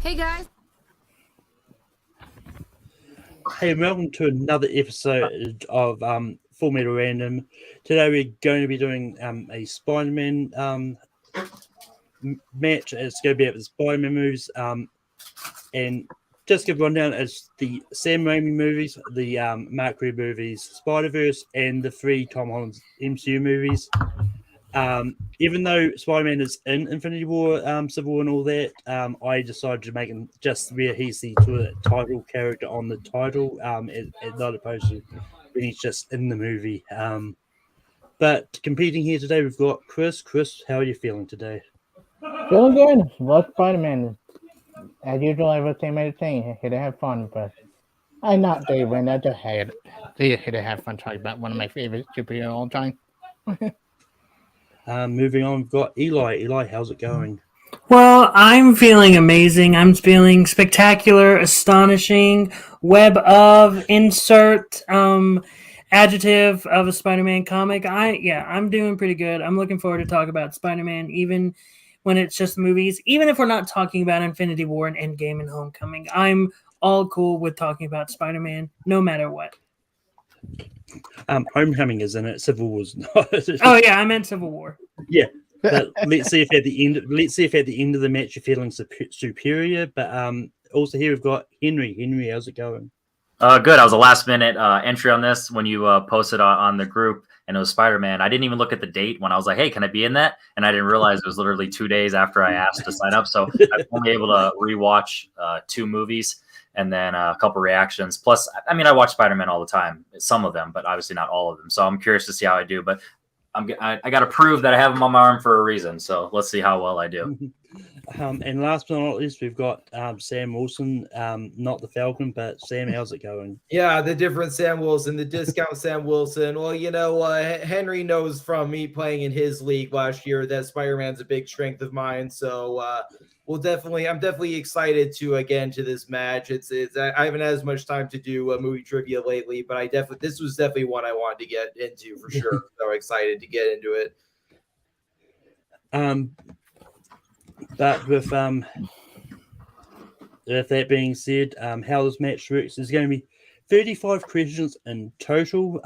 Hey guys. Hey, welcome to another episode of Full Metal Random. Today we're going to be doing a Spider-Man match. It's going to be about the Spider-Man movies. And just give a rundown, it's the Sam Raimi movies, the Mark Webb movies, Spider-Verse, and the three Tom Holland MCU movies. Even though Spider-Man is in Infinity War, Civil War and all that, I decided to make him just where he's the title character on the title, not opposed to when he's just in the movie. But competing here today, we've got Chris. Chris, how are you feeling today? Feeling good. Love Spider-Man. As usual, everything entertaining. Here to have fun, but I'm not Dave Wayne. I just here to have fun talking about one of my favorite superheroes of all time. Moving on, we've got Eli. Eli, how's it going? Well, I'm feeling amazing. I'm feeling spectacular, astonishing, web of, insert adjective of a Spider-Man comic. I'm doing pretty good. I'm looking forward to talk about Spider-Man, even when it's just movies. Even if we're not talking about Infinity War and Endgame and Homecoming, I'm all cool with talking about Spider-Man, no matter what. Homecoming is in it. Civil War's not. Oh yeah, I meant Civil War. Yeah. But let's see if at the end of the match you're feeling superior. But also here we've got Henry. Henry, how's it going? Good. I was a last minute entry on this when you posted on the group, and it was Spider-Man. I didn't even look at the date when I was like, "Hey, can I be in that?" And I didn't realize it was literally 2 days after I asked to sign up. So I'm only able to rewatch 2 movies and then a couple reactions. Plus, I mean, I watch Spider-Man all the time, some of them, but obviously not all of them. So I'm curious to see how I do. But I got to prove that I have him on my arm for a reason. So let's see how well I do. And last but not least, we've got Sam Wilson, not the Falcon, but Sam, how's it going? Yeah, the different Sam Wilson, the discount Sam Wilson. Well, Henry knows from me playing in his league last year that Spider-Man's a big strength of mine. So I'm definitely excited to this match. I haven't had as much time to do movie trivia lately, but this was definitely one I wanted to get into for sure. So excited to get into it. But with that being said, how this match works is going to be 35 questions in total.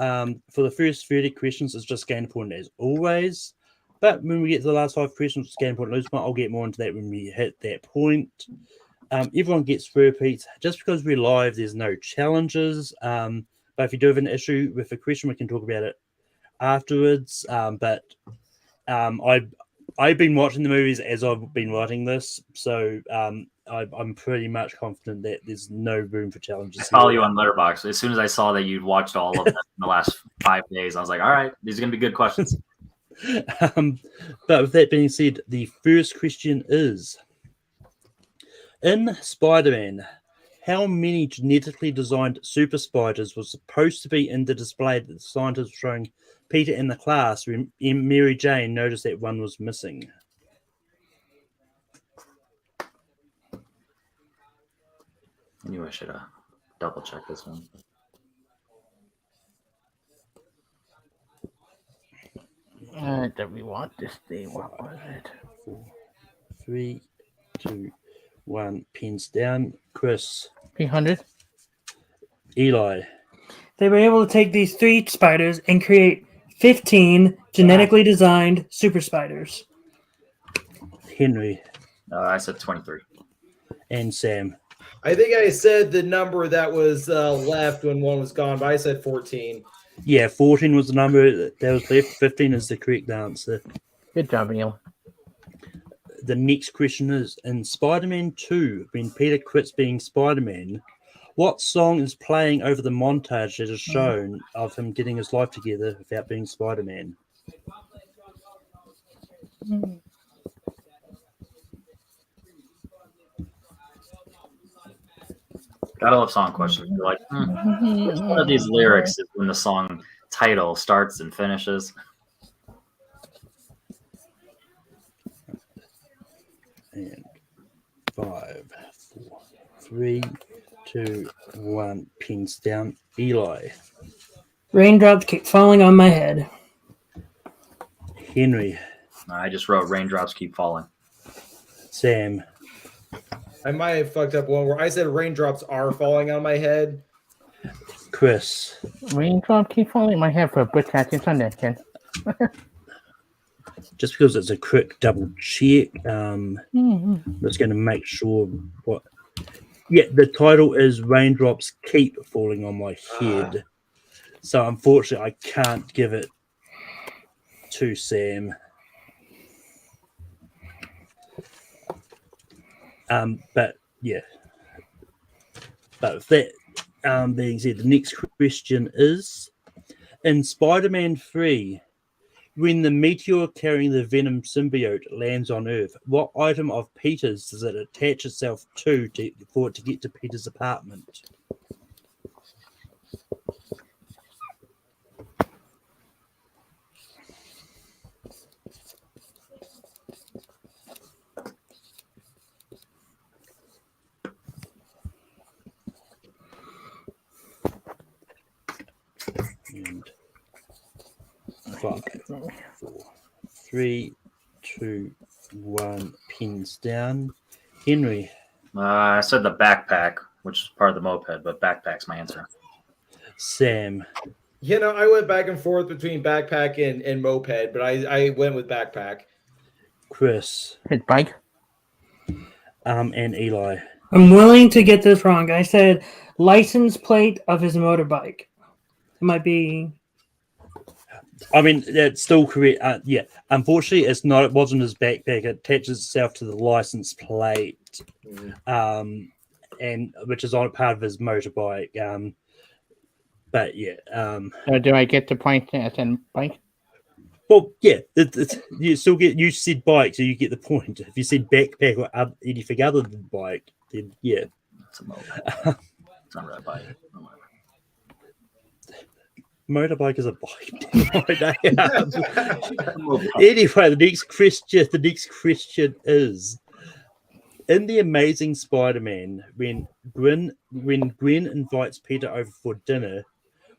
For the first 30 questions, it's just game point as always. But when we get to the last 5 questions, it's game point lose point. I'll get more into that when we hit that point. Everyone gets repeats. Just because we're live, there's no challenges. But if you do have an issue with a question, we can talk about it afterwards. I've been watching the movies as I've been writing this, so I'm pretty much confident that there's no room for challenges. I follow you on Letterboxd. As soon as I saw that you'd watched all of them in the last 5 days, I was like, all right, these are going to be good questions. But with that being said, the first question is, in Spider-Man, how many genetically designed super spiders were supposed to be in the display that the scientists were showing Peter in the class when Mary Jane noticed that one was missing? I knew I should double check this one. Do we want this thing? What was it? 4, 3, 2, 1. Pins down. Chris. 300. Eli. They were able to take these 3 spiders and create 15 genetically designed super spiders. Henry. I said 23. And Sam. I think I said the number that was left when one was gone, but I said 14. Yeah, 14 was the number that was left. 15 is the correct answer. Good job, Neil. The next question is, in Spider-Man 2, when Peter quits being Spider-Man, what song is playing over the montage that is shown of him getting his life together without being Spider-Man? Gotta love song questions. You're like, which one of these lyrics is when the song title starts and finishes? And 5, 4, 3, 2, 1. Pins down. Eli. Raindrops keep falling on my head. Henry. I just wrote raindrops keep falling. Sam. I might have fucked up one where I said raindrops are falling on my head. Chris. Raindrop keep falling in my head for a good catching Sunday, Ken. Just because it's a quick double check, I'm just going to make sure what. Yeah, the title is Raindrops Keep Falling on My Head. So unfortunately, I can't give it to Sam. But yeah. But with that being said, the next question is, in Spider-Man 3, when the meteor carrying the Venom symbiote lands on Earth, what item of Peter's does it attach itself to for it to get to Peter's apartment? And 5, 4, 3, 2, 1. Pins down. Henry. I said the backpack, which is part of the moped, but backpack's my answer. Sam. You know, I went back and forth between backpack and moped, but I went with backpack. Chris. His bike. And Eli. I'm willing to get this wrong. I said license plate of his motorbike. It might be. I mean, that's still correct. Yeah, unfortunately, it's not. It wasn't his backpack. It attaches itself to the license plate, and which is on part of his motorbike. But yeah. So do I get the point as in bike? Well, yeah, you still get. You said bike, so you get the point. If you said backpack or anything other than bike, then yeah. It's a moped. It's not really a bike. Motorbike is a bike. Anyway, the next question is: in The Amazing Spider-Man, when Gwen invites Peter over for dinner,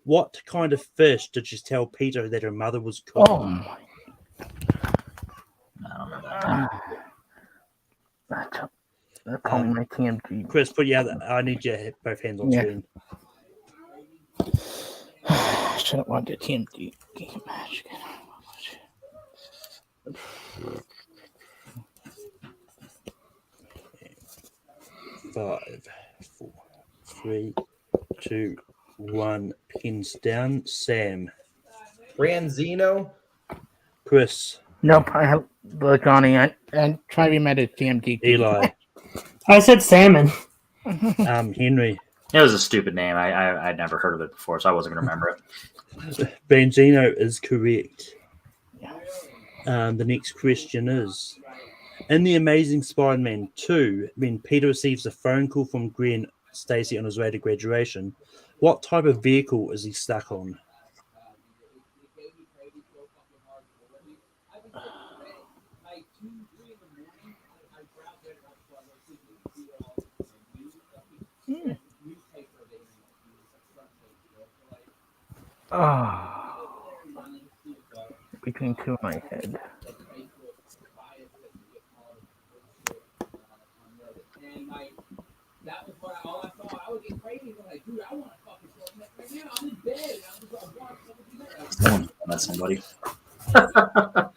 what kind of fish did she tell Peter that her mother was cooking? Oh my! I don't remember that. That's probably my TMG. Chris, put your I need you to have both hands on screen. Shouldn't want the TMD game match again. 5, 4, 3, 2, 1. Pins down. Sam. Branzino. Chris. Nope, I have the Johnny and try to remember TMD. Eli. I said salmon. Henry. It was a stupid name. I'd never heard of it before, so I wasn't going to remember it. Branzino is correct. The next question is: in The Amazing Spider-Man 2, when Peter receives a phone call from Gwen Stacy on his way to graduation, what type of vehicle is he stuck on? Between two of my head. That's somebody. 5,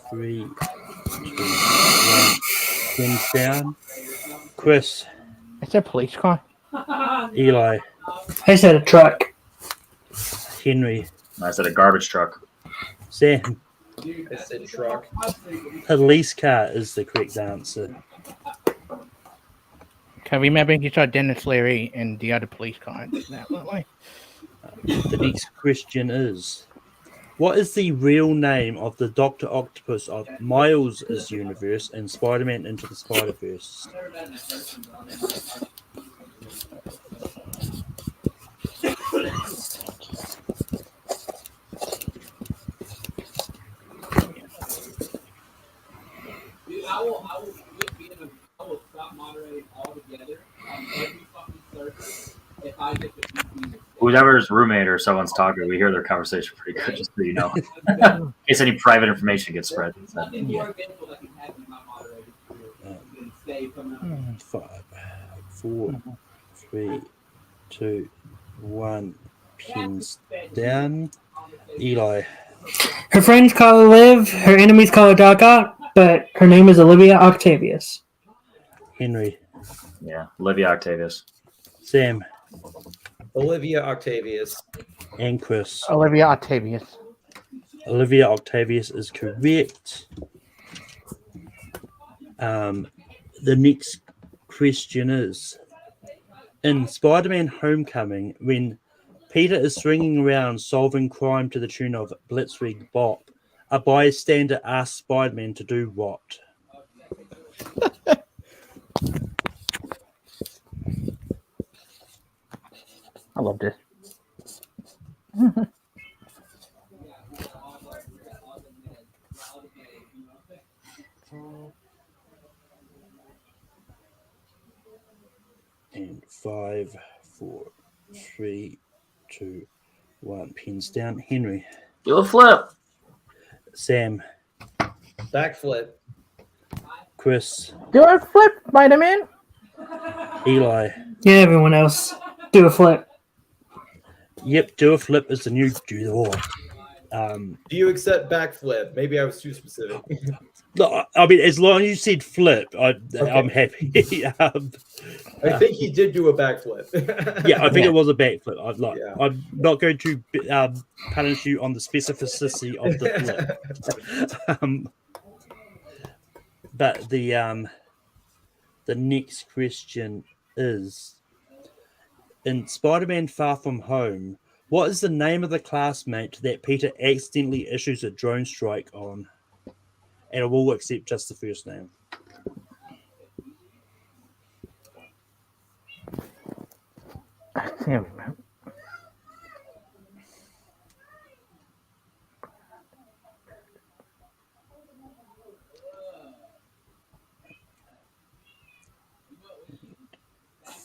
3, 2, 1. Pins down. Chris. It's a police car. Eli. I said a truck. Henry. I said a garbage truck. Sam. I said truck. Police car is the correct answer. Can I remember you saw Dennis Leary in the other police car that way? The next question is: what is the real name of the Dr. Octopus of Miles' universe in Spider-Man Into the Spider-Verse? I will stop moderating altogether on every fucking server if I get the PC. Whoever's roommate or someone's talking, we hear their conversation pretty good, just so you know. In case any private information gets spread. Nothing more available that can happen in my moderating. 5, 4, 3, 2, 1. Pins down. Eli. Her friends call her Liv, her enemies call her Doc Ock, but her name is Olivia Octavius. Henry. Yeah, Olivia Octavius. Sam. Olivia Octavius. And Chris. Olivia Octavius. Olivia Octavius is correct. The next question is, in Spider-Man Homecoming, when Peter is swinging around solving crime to the tune of Blitzkrieg Bop, a bystander asks Spider-Man to do what? I love this. And 5, 4, 3, 2, 1. Pins down. Henry. Do a flip. Sam. Backflip. Chris. Do a flip, Spider-Man. Eli. Yeah, everyone else. Do a flip. Yep, do a flip is the new do the what. Do you accept backflip? Maybe I was too specific. No, I mean, as long as you said flip, I'm happy. I think he did do a backflip. Yeah, I think it was a backflip. Yeah. I'm not going to punish you on the specificity of the flip. But the next question is, in Spider-Man Far From Home, what is the name of the classmate that Peter accidentally issues a drone strike on? And I will accept just the first name. I can't remember.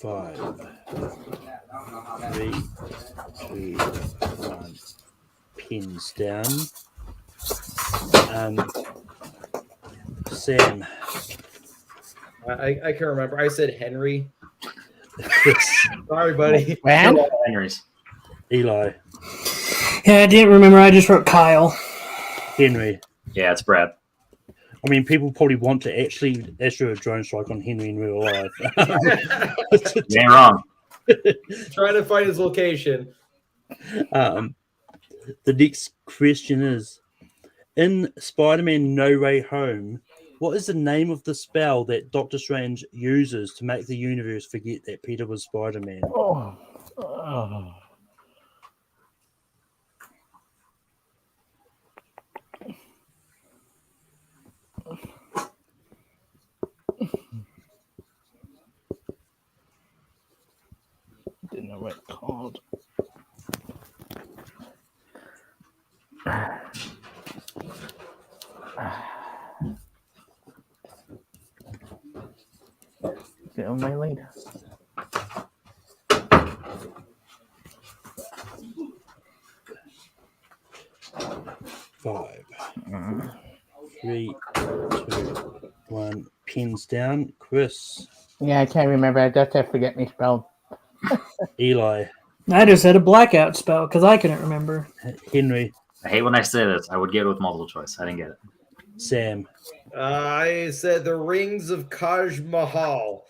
Five, 3, 2, 1. Pins down. Sam. I can remember. I said Henry. Sorry, buddy. Man? Henry's. Eli. Yeah, I didn't remember. I just wrote Kyle. Henry. Yeah, it's Brad. I mean, people probably want to actually issue a drone strike on Henry in real life. You ain't wrong. Trying to find his location. The next question is, in Spider-Man No Way Home, what is the name of the spell that Doctor Strange uses to make the universe forget that Peter was Spider-Man? Oh. Didn't know what it's called. Get on my lead. Five, 3, 2, 1. Pins down. Chris. Yeah, I can't remember. I just have forget me spell. Eli. I just had a blackout spell because I couldn't remember. Henry. I hate when I say this. I would get it with multiple choice. I didn't get it. Sam. I said the Rings of Kaj Mahal.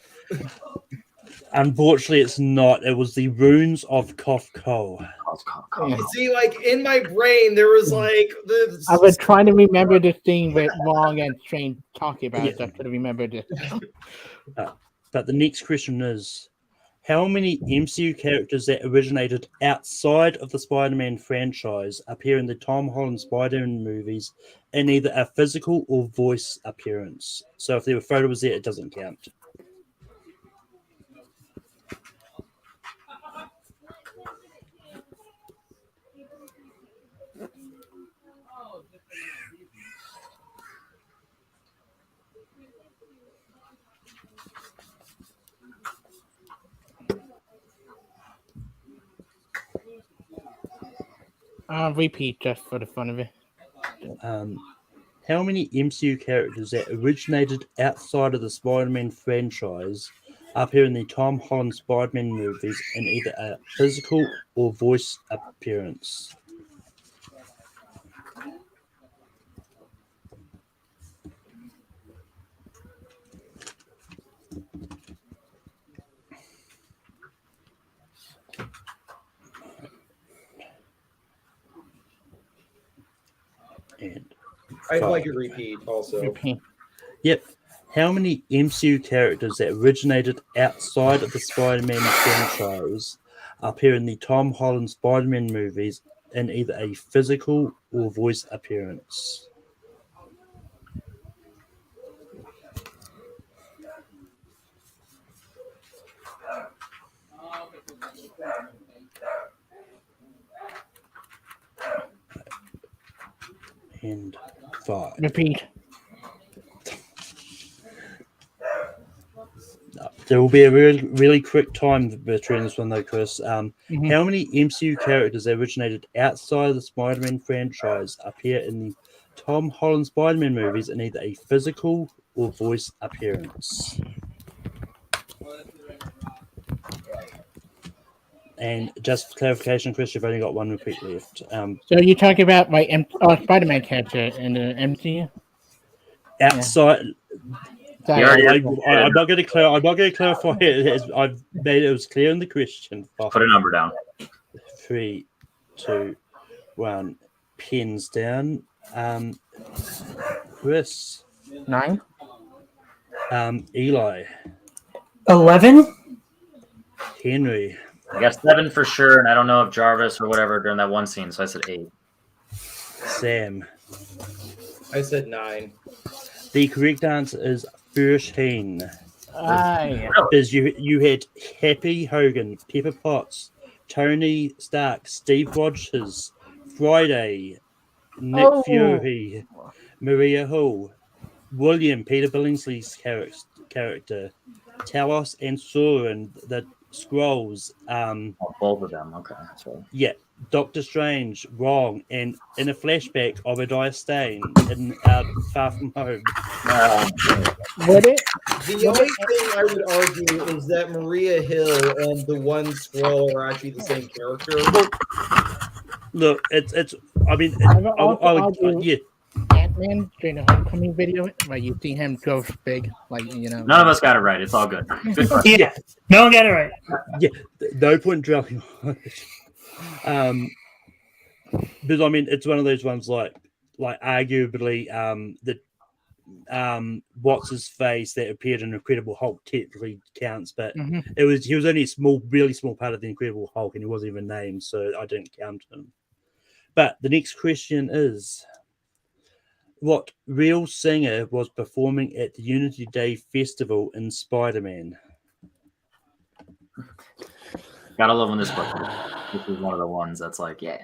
Unfortunately, it's not. It was the Runes of Kofko. Yeah. See, like in my brain, there was like the. I was trying to remember the scene with Wong and Strange talking about it. So I could have remembered it. But the next question is, how many MCU characters that originated outside of the Spider-Man franchise appear in the Tom Holland Spider-Man movies in either a physical or voice appearance? So if there were photos there, it doesn't count. Repeat just for the fun of it. how many MCU characters that originated outside of the Spider-Man franchise appear in the Tom Holland Spider-Man movies in either a physical or voice appearance? And I'd five. like a repeat also. Repeat. Yep. How many MCU characters that originated outside of the Spider-Man franchise appear in the Tom Holland Spider-Man movies in either a physical or voice appearance? And 5. Repeat. There will be a really quick time between this one, though, Chris. Mhm. How many MCU characters that originated outside of the Spider-Man franchise appear in the Tom Holland Spider-Man movies in either a physical or voice appearance? And just for clarification, Chris, you've only got one repeat left. So you're talking about my Spider-Man character in the MCU? Outside, Sorry, You already- I'm not going to clarify it. I've made it was clear in the question. Put a number down. 3, 2, 1. Pins down. Chris. 9. Eli. 11? Henry. I got 7 for sure, and I don't know if Jarvis or whatever during that one scene, so I said 8. Sam. I said 9. The correct answer is 13. Yeah. Because you had Happy Hogan, Pepper Potts, Tony Stark, Steve Rogers, Friday, Nick Oh. Fury, Maria Hull, William, Peter Billingsley's character, Talos and Sauron, the Skrulls, Both of them. Okay, that's right. yeah, Doctor Strange, wrong, and in a flashback, Obadiah Stane in Far From Home. Would it? The only thing I would argue is that Maria Hill and the one Skrull are actually the same character. Look, it's. I mean, I would also argue yeah. Ant-Man during the Homecoming video, where you see him go big, like, you know. None of us got it right. It's all good. Good question. Yeah. No one got it right. Yeah, no point dwelling on it. But I mean, it's one of those ones like arguably what's his face that appeared in Incredible Hulk technically counts, but he was only a really small part of the Incredible Hulk, and he wasn't even named, so I didn't count him. But the next question is, what real singer was performing at the Unity Day Festival in Spider-Man? Gotta love when this book. This is one of the ones that's like, yeah.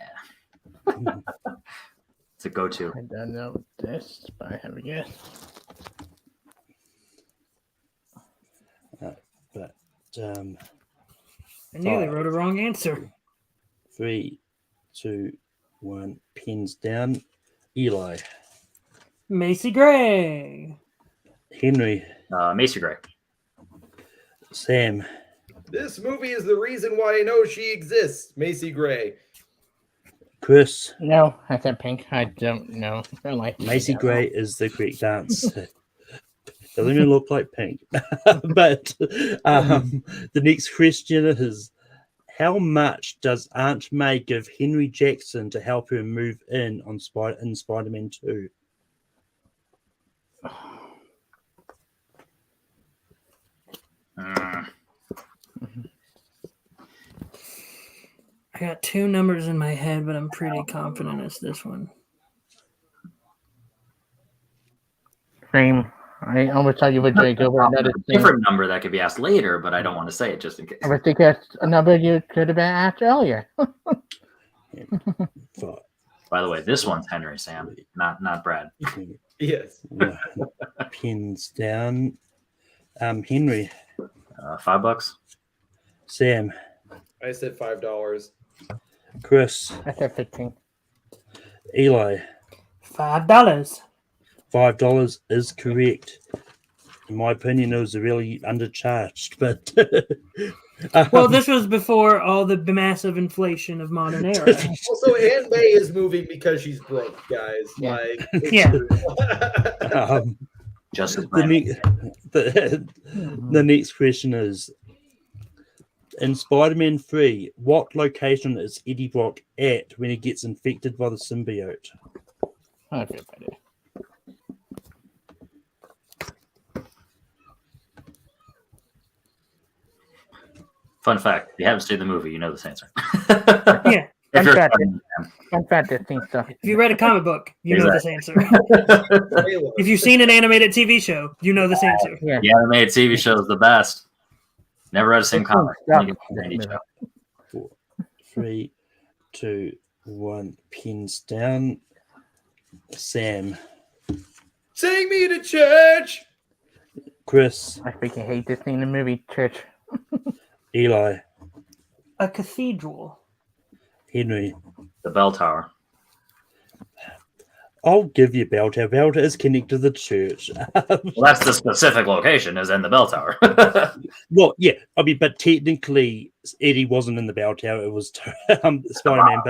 It's a go-to. I don't know this, but I have a guess. But I knew they wrote a wrong answer. 3, 2, 1. Pins down. Eli. Macy Gray. Henry. Macy Gray. Sam. This movie is the reason why I know she exists. Macy Gray. Chris. No, I said Pink. I don't know. I like Macy Gray is the correct answer. Doesn't even look like Pink. But the next question is, how much does Aunt May give Henry Jackson to help her move in on Spider-Man 2? I got 2 numbers in my head, but I'm pretty confident it's this one. Same. I almost thought you would take over another thing. Different number that could be asked later, but I don't want to say it just in case. I would think that's a number you could have been asked earlier. By the way, this one's Henry, Sam, not Brad. Yes. Pins down. Henry. $5. Sam. I said $5. Chris. I said 15. Eli. $5. $5 is correct. In my opinion, it was really undercharged, but Well, this was before all the massive inflation of modern era. Also, Aunt May is moving because she's broke, guys. Yeah. Like, Yeah. Just as the next question is, in Spider-Man 3, what location is Eddie Brock at when he gets infected by the symbiote? I feel better. Fun fact: if you haven't seen the movie, you know this answer. Yeah. If you're Fun fact, this thing stuff. If you read a comic book, you know this answer. trailer. If you've seen an animated TV show, you know this answer. Yeah. the animated TV show is the best. Never read a single comic. Yeah. You get any show. 4, 3, 2, 1. Pins down. Sam, Take me to church. Chris, I freaking hate this thing in the movie, Church. Eli, A cathedral. Henry. The Bell Tower. I'll give you Bell Tower. Bell Tower is connected to the church. Well, that's the specific location, is in the Bell Tower. Well, yeah, I mean, but technically, Eddie wasn't in the Bell Tower. It was Spider-Man.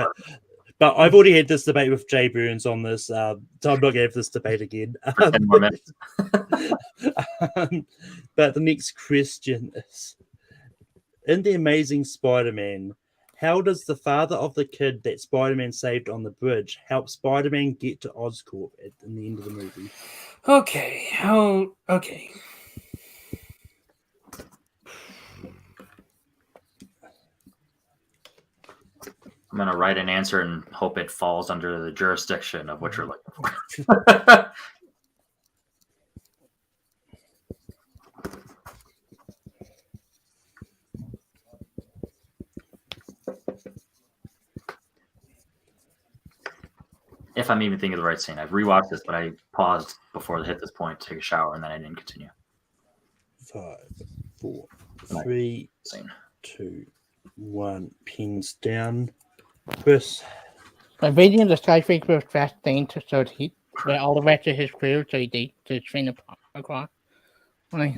But I've already had this debate with Jay Burns on this, so I'm not going to have this debate again. For 10 more minutes. But the next question is, in The Amazing Spider-Man, how does the father of the kid that Spider-Man saved on the bridge help Spider-Man get to Oscorp in the end of the movie? Okay. Okay. I'm going to write an answer and hope it falls under the jurisdiction of what you're looking for. If I'm even thinking of the right scene. I've rewatched this, but I paused before I hit this point to take a shower, and then I didn't continue. 5, 4, 3, Scene. 2, 1. Pins down. Chris, By raising the skyscraper was fast thing so he all the rest of his crew so he to train across. Like,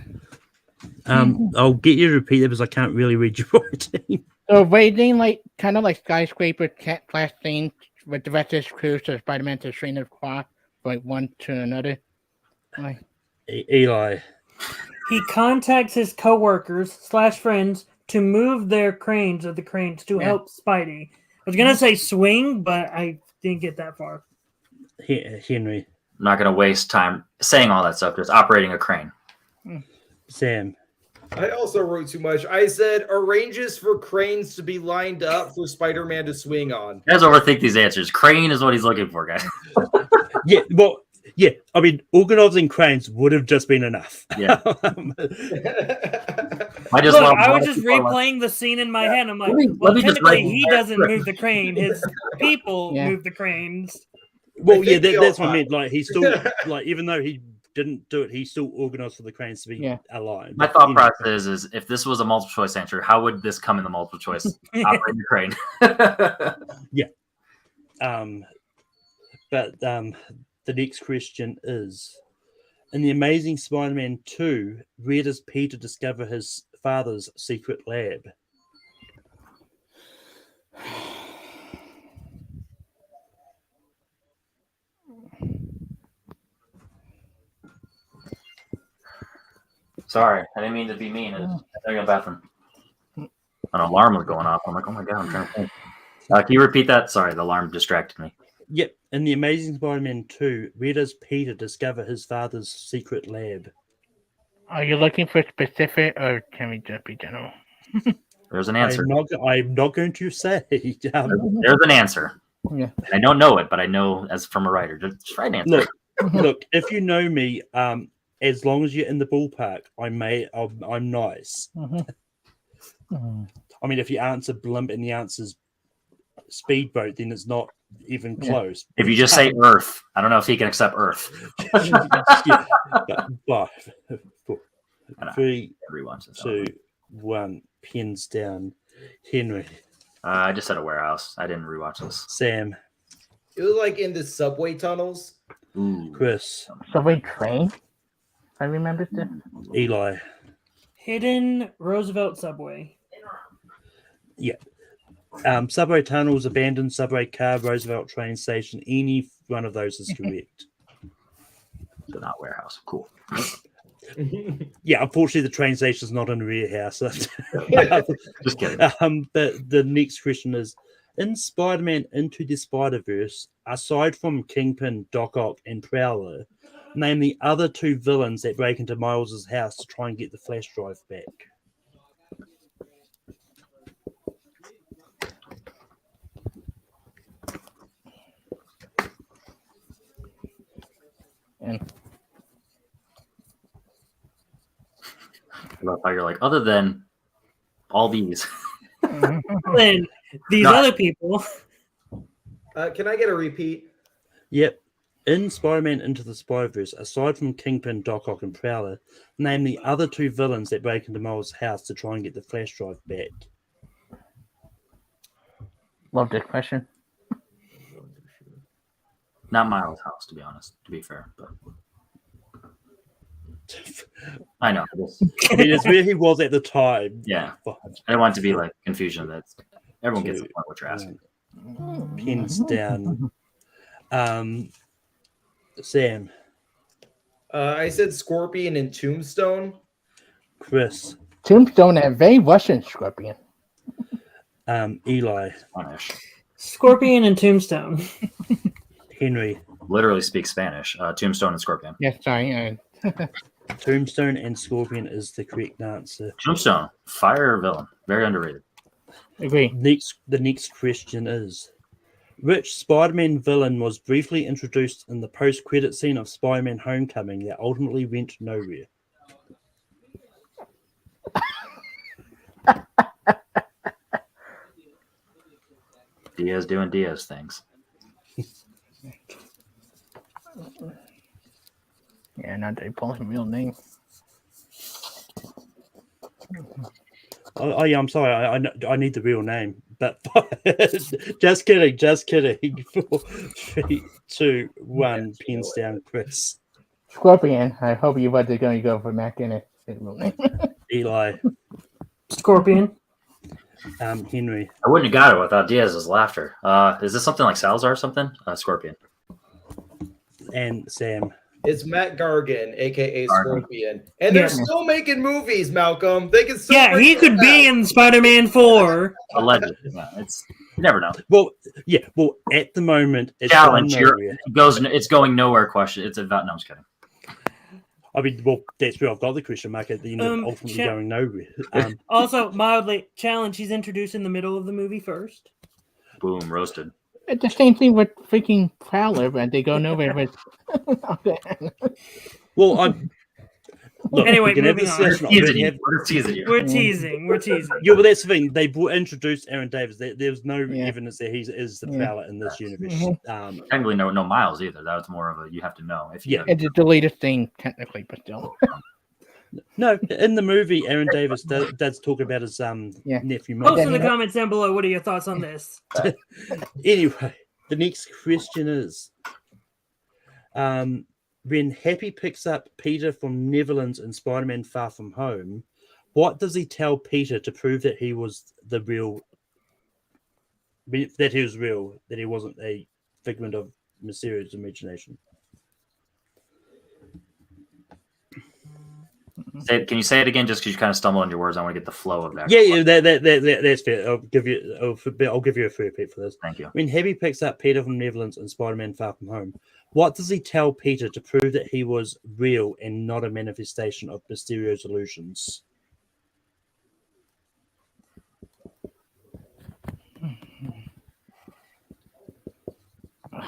I'll get you to repeat that because I can't really read your writing. so raising like kind of like skyscraper fast thing with the rest of his crew so Spider-Man to train across like one to another. Like, Eli, He contacts his coworkers / friends to move their cranes or the cranes to help Spidey. I was gonna say swing, but I didn't get that far. Henry, I'm not going to waste time saying all that stuff. Just operating a crane. Sam, I also wrote too much. I said arranges for cranes to be lined up for Spider-Man to swing on. You guys overthink these answers. Crane is what he's looking for, guys. yeah, well, yeah. I mean, organizing cranes would have just been enough. Yeah. I Look, I was just replaying the scene in my head. I'm like, well, technically, he doesn't move the crane. His people move the cranes. Well, yeah, that's what I meant. Like, he still, like, even though he didn't do it, he still organized for the cranes to be aligned. My thought process is if this was a multiple choice answer, how would this come in the multiple choice? Operating the crane. Yeah. But the next question is, in The Amazing Spider-Man 2, where does Peter discover his father's secret lab? Sorry, I didn't mean to be mean. I was in the bathroom. An alarm was going off. I'm like, oh my God, I'm trying to think. Can you repeat that? Sorry, the alarm distracted me. Yep. In The Amazing Spider-Man 2, where does Peter discover his father's secret lab? are you looking for specific or can we just be general? There's an answer. I'm not going to say. There's an answer. Yeah. I don't know it, but I know as from a writer. Just write an answer. Look, if you know me, as long as you're in the ballpark, I'm nice. I mean, if you answer blimp and the answer's speedboat, then it's not even close. If you just say Earth, I don't know if he can accept Earth. 5, 4, 3, Everyone's 2, 1. Pins down. Henry. I just said a warehouse. I didn't rewatch this. Sam. It was like in the subway tunnels. Ooh. Chris, Subway train. I remember this. Eli. Hidden Roosevelt subway. Subway tunnels, abandoned subway car, Roosevelt train station. Any one of those is correct. So not warehouse. Cool. Yeah, unfortunately, the train station is not in a warehouse. Just kidding. The next question is: in Spider-Man Into the Spider-Verse, aside from Kingpin, Doc Ock, and Prowler, name the other two villains that break into Miles' house to try and get the flash drive back. And I love how you're like, other than all these. Then these No. other people. Can I get a repeat? Yep. In Spider-Man Into the Spider-Verse, aside from Kingpin, Doc Ock, and Prowler, name the other two villains that break into Miles' house to try and get the flash drive back. love this question. Not Miles' house, to be honest, to be fair. But I know. I mean, it's where he was at the time. Yeah. I don't want it to be like confusion. That everyone gets the point what you're asking. Pins down. Sam, I said Scorpion and Tombstone. Chris, Tombstone and very Russian Scorpion. Eli, Spanish. Scorpion and Tombstone. Henry. Literally speaks Spanish. Tombstone and Scorpion. Yes, sorry. Tombstone and Scorpion is the correct answer. Tombstone, fire villain, very underrated. Agree. The next question is: which Spider-Man villain was briefly introduced in the post-credit scene of Spider-Man Homecoming that ultimately went nowhere? Diaz doing Diaz things. Yeah, not that he pulls his real name. Oh yeah, I'm sorry. I need the real name, but just kidding. 4, 3, 2, 1. Pins down, Chris. Scorpion. I hope you wasn't going to go for Mac in it. His real name. Eli, Scorpion. Henry, I wouldn't have got it without Diaz's laughter. Is this something like Salazar or something? Scorpion. and Sam. It's Matt Gargan, aka Gargan. Scorpion, and they're Yeah. still making movies. Malcolm, they can still. Yeah, bring he it could be back. in Spider-Man 4. Alleged. Yeah, it's you never know. Well, at the moment, it's Challenge. going nowhere. It's going nowhere. Question. It's about. No, I'm just kidding. I mean, well, that's where I've got the question mark at the end of ultimately Cha- going nowhere. Also, mildly challenge. He's introduced in the middle of the movie first. Boom, roasted. It's the same thing with freaking Prowler, but they go nowhere with. Well, I'm. Look, Anyway, we can have moving this on. discussion. We're teasing you. We're teasing. We're teasing. Yeah, well, that's the thing. They introduced Aaron Davis. There's no Yeah. evidence that he is the Yeah. Prowler in this universe. Technically, no Miles either. That was more of a you have to know. If you Yeah. It's a deleted thing, technically, but still. No, in the movie, Aaron Davis does talk about his nephew. Post Mike. in the comments down below. What are your thoughts on this? Anyway, the next question is: when Happy picks up Peter from Netherlands in Spider-Man: Far From Home, what does he tell Peter to prove that he was real, that he wasn't a figment of Mysterio's imagination? Can you say it again? Just because you kind of stumbled on your words, I want to get the flow of that. Yeah, that's fair. I'll give you a free repeat for this. Thank you. When Happy picks up Peter from Netherlands in Spider-Man: Far From Home, what does he tell Peter to prove that he was real and not a manifestation of Mysterio's illusions? I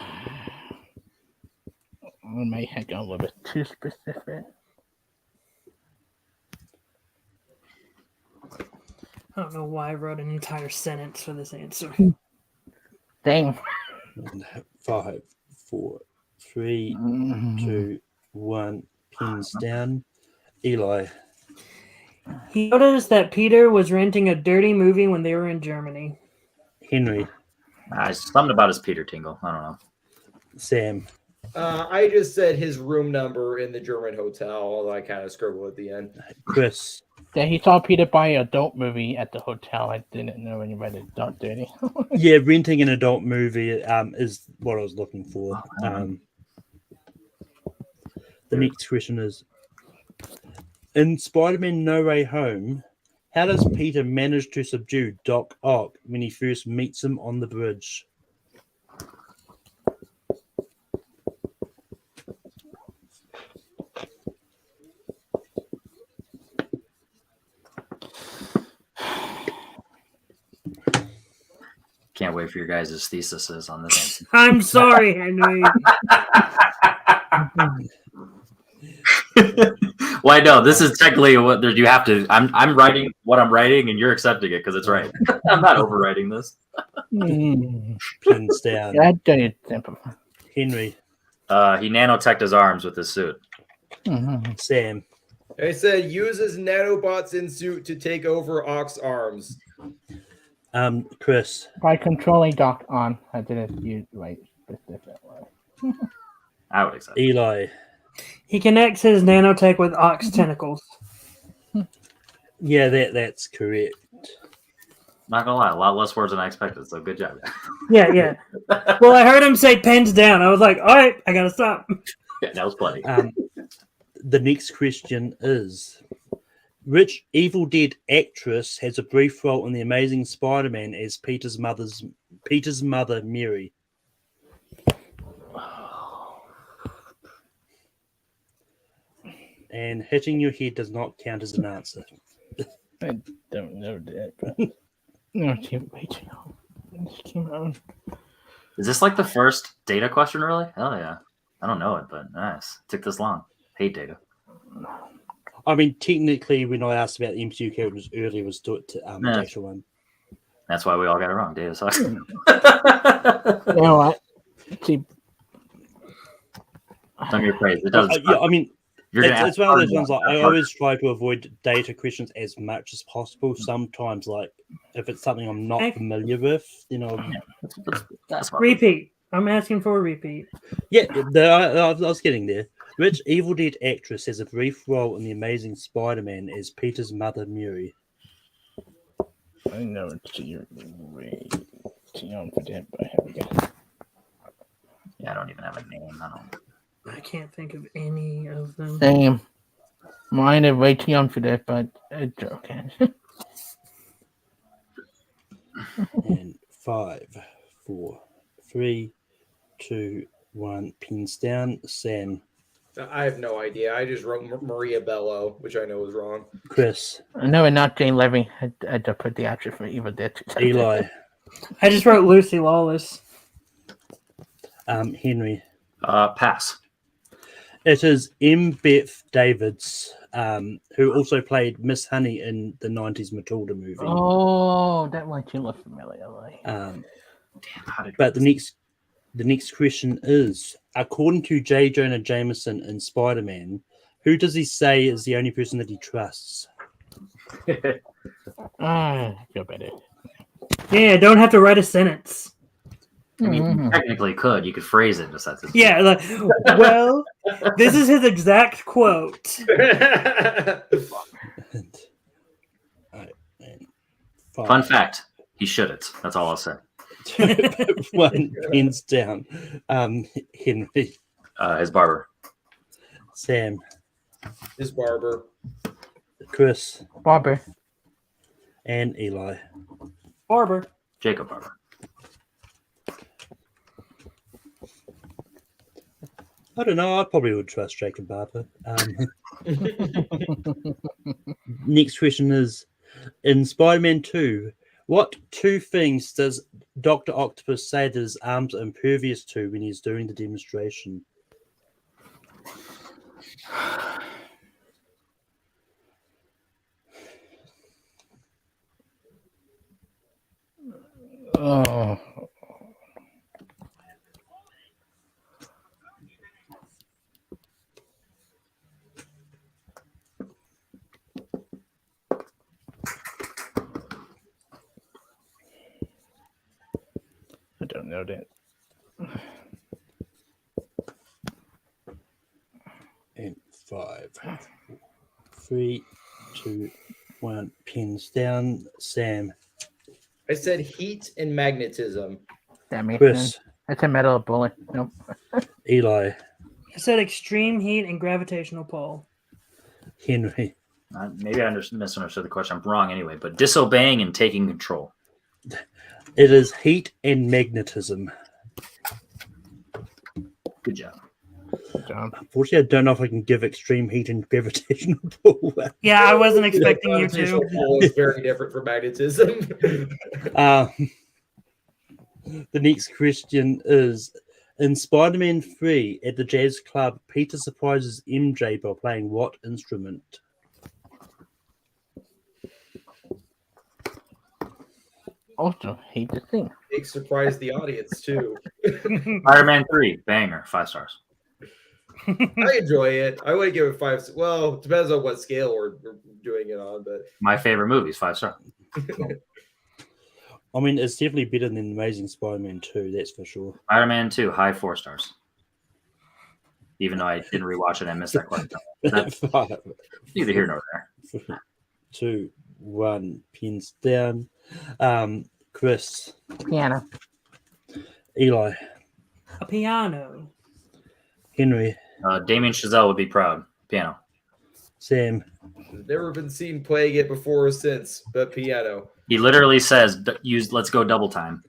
may have gone a little bit too specific. I don't know why I wrote an entire sentence for this answer. Dang. 5, 4, 3, 2, 1. Pins down. Eli. He noticed that Peter was renting a dirty movie when they were in Germany. Henry. Something about his Peter tingle. I don't know. Sam. I just said his room number in the German hotel, although I kind of scribbled at the end. Chris. That he saw Peter buy an adult movie at the hotel. I didn't know anybody adult did he? Yeah, renting an adult movie is what I was looking for. The next question is, in Spider-Man No Way Home, how does Peter manage to subdue Doc Ock when he first meets him on the bridge? Can't wait for your guys' theses on this one. I'm sorry, Henry. Well, I know this is technically what you have to. I'm writing what I'm writing, and you're accepting it because it's right. I'm not overwriting this. Pins down. That didn't simplify. Henry. He nanotech his arms with his suit. Sam. I said uses nanobots in suit to take over Ock's arms. Chris. By controlling Doc on. I didn't use right specific way. I would accept. Eli. He connects his nanotech with ox tentacles. Yeah, that's correct. Not gonna lie, a lot less words than I expected. So good job. Yeah. Well, I heard him say pens down. I was like, all right, I gotta stop. Yeah, that was plenty. The next question is, which Evil Dead actress has a brief role in The Amazing Spider-Man as Peter's mother, Mary? And hitting your head does not count as an answer. I don't know that, but no, wait. This came out. Is this like the first data question, really? Hell yeah. I don't know it, but nice. Took this long. Hate data. I mean, technically, when I asked about the MCU characters earlier, was to data one. That's why we all got it wrong. Data sucks. You know what? See, Don't get praise. It doesn't. Yeah, I mean, it's one of those ones. Like, I always try to avoid data questions as much as possible. Sometimes, like if it's something I'm not familiar with, that's what Repeat. I'm asking for a repeat. Yeah, I was getting there. Which Evil Dead actress has a brief role in The Amazing Spider-Man as Peter's mother, Mary? I know it's your way on for that, but here we go. Yeah, I don't even have a name. I can't think of any of them. Same. Mine is way too young for that, but it's okay. And 5, 4, 3, 2, 1. Pins down. Sam. I have no idea. I just wrote Maria Bello, which I know is wrong. Chris. No, not Jane Levy. I just put the actress for Evil Dead. Eli. I just wrote Lucy Lawless. Henry. Pass. It is M. Beth Davids, who also played Miss Honey in the 90s Matilda movie. Oh, that one you look familiar. But the next question is, according to J. Jonah Jameson in Spider-Man, who does he say is the only person that he trusts? I feel better. Yeah, don't have to write a sentence. I mean, you technically could. You could phrase it in a sentence. Yeah, like, well, this is his exact quote. Fun fact: he shouldn't. That's all I'll say. 1 pins down. Henry. His barber. Sam. His barber. Chris. Barber. And Eli. Barber. Jacob Barber. I don't know. I probably would trust Jacob Barber. Next question is, in Spider-Man 2, what 2 things does Dr. Octopus say that his arms are impervious to when he's doing the demonstration? Oh. I don't know that. 3, 2, 1. Pins down. Sam. I said heat and magnetism. That makes Chris. sense. That's a metal bullet. Nope. Eli. I said extreme heat and gravitational pull. Henry. Maybe I misunderstood the question. I'm wrong anyway, but disobeying and taking control. It is heat and magnetism. Good job. Good job. Unfortunately, I don't know if I can give extreme heat and gravitational pull. Yeah, I wasn't expecting you Gravitational to. pull is very different from magnetism. The next question is: in Spider-Man 3 at the jazz club, Peter surprises MJ by playing what instrument? Also, hate to sing. Big surprise the audience too. Spider-Man 3, banger, 5 stars. I enjoy it. I would give it 5. Well, it depends on what scale we're doing it on, but My favorite movies, 5 stars. I mean, it's definitely better than Amazing Spider-Man 2, that's for sure. Spider-Man 2, high 4 stars. Even though I didn't rewatch it, I missed that question. That's 5, neither here nor there. 3, 2, 1. Pins down. Chris. Piano. Eli. A piano. Henry. Damien Chazelle would be proud. Piano. Sam. never been seen playing it before or since, but piano. He literally says, let's go double time.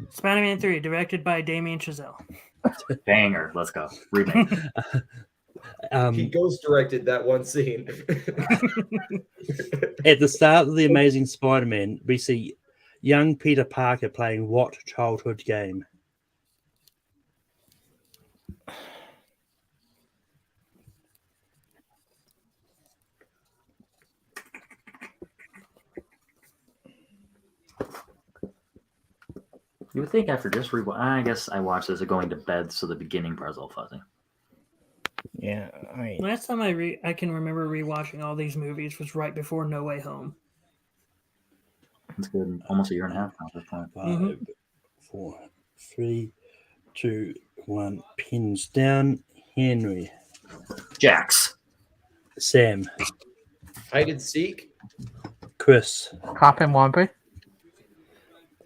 Spider-Man 3, directed by Damien Chazelle. Banger. Let's go. Remake. He ghost directed that one scene. At the start of The Amazing Spider-Man, we see young Peter Parker playing what childhood game? You would think after just rewatch, I guess I watched this going to bed, so the beginning part's all fuzzy. Yeah. Last time I can remember rewatching all these movies was right before No Way Home. It's good. Almost a year and a half now at this point. 5, 4, 3, 2, 1. Pins down. Henry. Jax. Sam. Hide and seek. Chris. Cop and Wombat.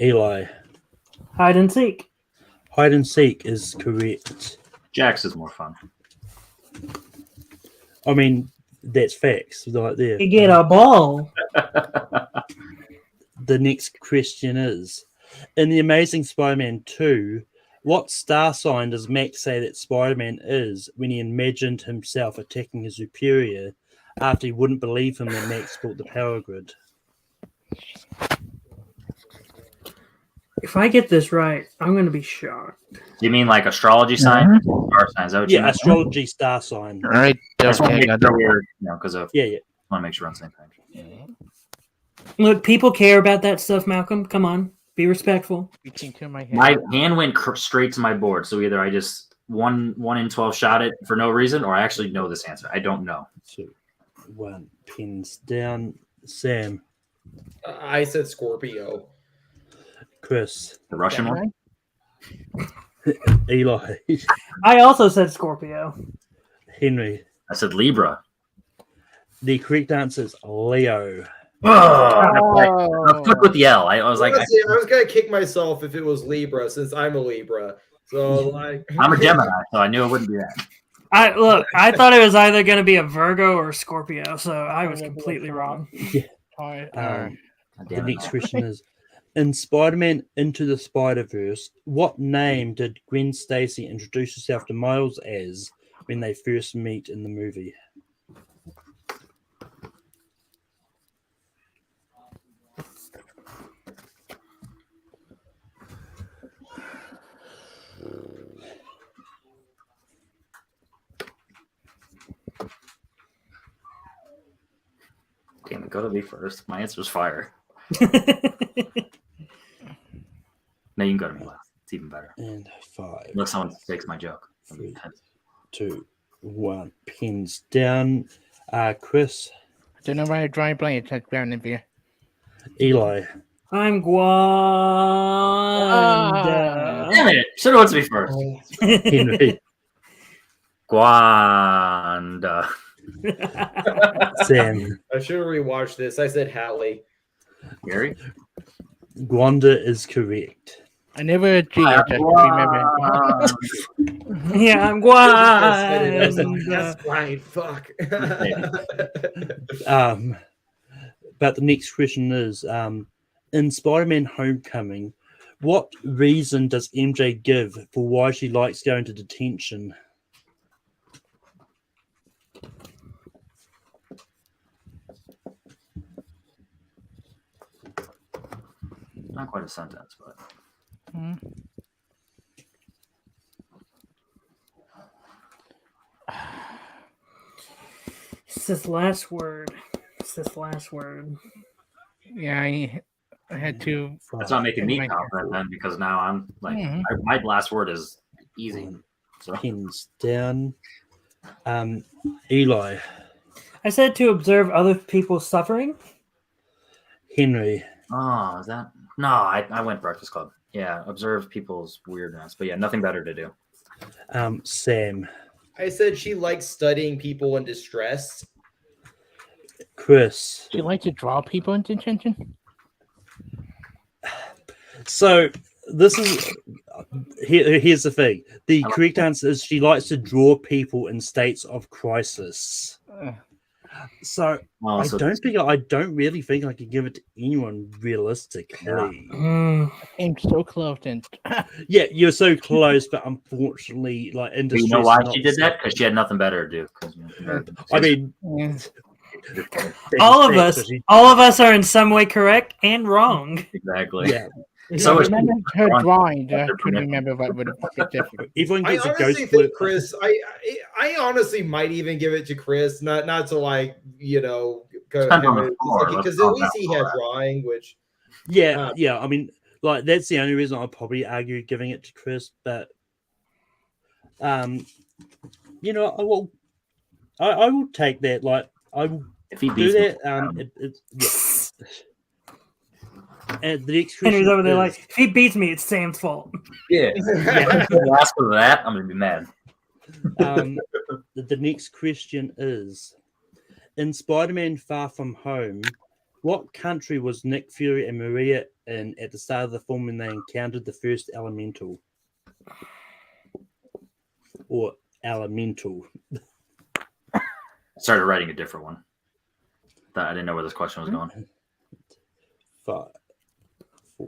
Eli. Hide and seek. Hide and seek is correct. Jax is more fun. I mean, that's facts right there. You get a ball. The next question is, in The Amazing Spider-Man 2, what star sign does Max say that Spider-Man is when he imagined himself attacking his superior after he wouldn't believe him when Max built the power grid? If I get this right, I'm going to be shocked. You mean like astrology sign? Star sign, is that what you Yeah, mean? astrology star sign. All right. I just want to Okay, make sure we're, because of, Yeah. I want to make sure we're on the same page. Look, people care about that stuff, Malcolm. Come on. Be respectful. reaching to my head. My hand went straight to my board, so either I just 1 in 12 shot it for no reason, or I actually know this answer. I don't know. 2, 1. Pins down. Sam. I said Scorpio. Chris. The Russian one? Eli. I also said Scorpio. Henry. I said Libra. The correct answer is Leo. Let's flip with the L. I was like, Honestly, I was gonna kick myself if it was Libra, since I'm a Libra. So like, I'm a Gemini, so I knew it wouldn't be that. I thought it was either going to be a Virgo or a Scorpio, so I was completely wrong. The Damn next it. question is, in Spider-Man Into the Spider-Verse, what name did Gwen Stacy introduce herself to Miles as when they first meet in the movie? Damn it, go to me first. My answer's fire. No, you can go to me last. It's even better. And 5, Unless someone takes my joke. 3, 2, 1. Pins down. Chris. Don't know why I'm drawing blank. It's ground in here. Eli. I'm Gwanda. Damn it! Should have went to me first. Henry. Gwanda. Sam. I should have rewatched this. I said Hallie. Gary? Gwanda is correct. I never agree. I just remember. Yeah, I'm I said it. I was like, Gwanda. that's right. Fuck. But the next question is, in Spider-Man: Homecoming, what reason does MJ give for why she likes going to detention? Not quite a sentence, but It's this last word. Yeah, I had to. that's not making me Make confident then, because now I'm like, Mhm. my last word is easy. So Pins down. Eli, I said to observe other people's suffering. Henry, oh, is that no? I went Breakfast Club. Yeah, observe people's weirdness, but yeah, nothing better to do. Sam, I said she likes studying people in distress. Chris. Do you like to draw people into detention? So this is here's the thing. The correct answer is she likes to draw people in states of crisis. So Oh, I so don't really think I could give it to anyone realistically. I'm so close, and Yeah, you're so close, but unfortunately, like in But you distress. know why not she did the that? Because she had nothing better to do. 'Cause, I mean, yeah. All of us are in some way correct and wrong. exactly. Yeah. So I is remember her Ron- drawing. I That's couldn't her remember what would have been different. Everyone I gets a honestly ghost think Chris. I honestly might even give it to Chris. Not to like Depends on the floor. because Let's at calm least down he for had that. drawing, which Yeah. I mean, like that's the only reason I'd probably argue giving it to Chris. But, you know, I will take that. Like, I will If he do beats me, that. Yeah. And the next Henry's question over there is, like, if he beats me, it's Sam's fault. yeah. yeah. If you ask for that, I'm gonna be mad. The next question is, in Spider-Man: Far From Home, what country was Nick Fury and Maria in at the start of the film when they encountered the first elemental? Or elemental. I started writing a different one. I didn't know where this question was going. 5, 4,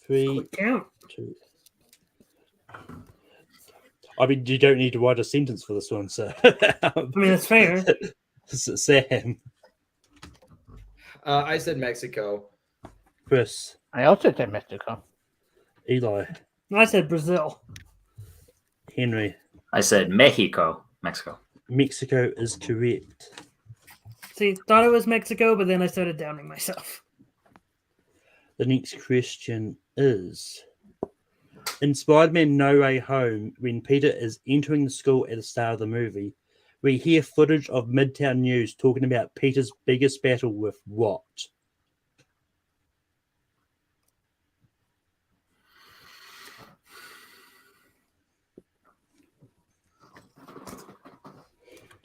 3, Count. 2. I mean, you don't need to write a sentence for this one, so. I mean, that's fair. Sam, I said Mexico. Chris, I also said Mexico. Eli, I said Brazil. Henry. I said Mexico. Mexico is correct. See, thought it was Mexico, but then I started doubting myself. The next question is, in Spider-Man: No Way Home, when Peter is entering the school at the start of the movie, we hear footage of Midtown News talking about Peter's biggest battle with what?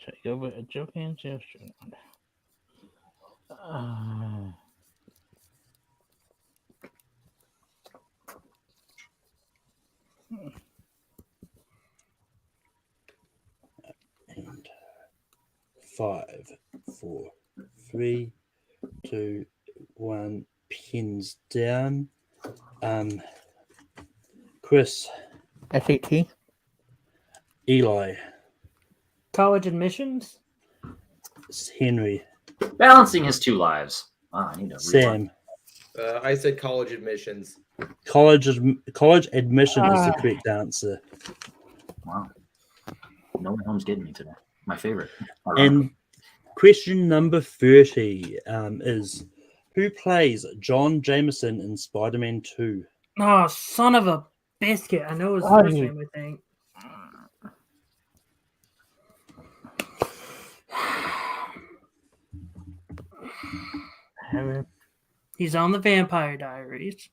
Take over a joke and gesture. And 5, 4, 3, 2, 1. Pins down. Chris, SAT. Eli, College admissions? Henry, Balancing his two lives. Wow, I need to Sam. I said college admissions. College admission is the correct answer. Wow. No Way Home's getting me today. My favorite. And question number 30 is, who plays John Jameson in Spider-Man 2? Oh, son of a biscuit. I know his first name, I think. He's on the Vampire Diaries.